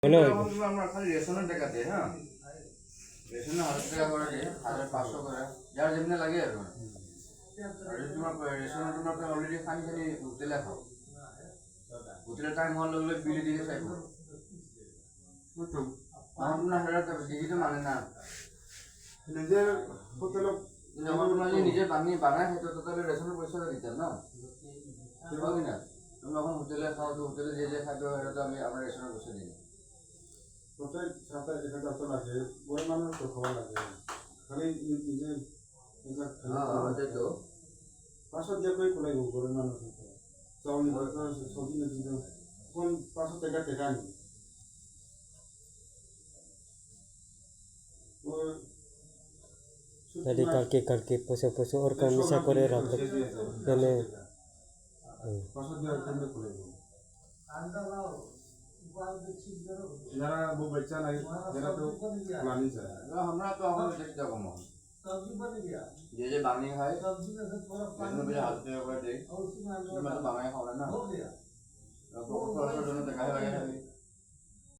হলো আমরা খালি রেশনের টাকা দেয়, হ্যাঁ রেশনে 1000 টাকা করে দেয়, 1500 করে যার যেমনি লাগে আর তোমার রেশনে তোমার অলরেডি খানি খানি হোটেলে খাও, হোটেলে টাইম হওয়ার লগে বিলে দিকে চাইবো আমার না হেরা দিদি তো মানে না নিজের হোটেলে যখন তোমরা যদি নিজে বানায় খেতো তো তাহলে রেশনের পয়সাটা দিতেন না, কি না তুমি যখন হোটেলে খাও তো হোটেলে যে যে খাদ্য হয় তো আমরা রেশনের পয়সা দিই প্রত্যেক সাথে এটা তো লাগে বড় মানুষ তো খাওয়া লাগে খালি নিজে তো পাঁচশো দিয়ে কই কোলাই বড় মানুষ চাউল সবজি না দিতে কোন 500 টাকা টাকা নেই दादी करके करके पोसे पोसे और कमीसा करे रख पहले 500 দিয়ে কেমনে কোলাই যারা वो बच्चा नहीं जरा तो प्लानिंग है हमरा तो हम देखते कम जे जे बांगनी खाए इसमें भी हाथ पे ऊपर दे मैं तो बांगनी खाऊंगा ना तो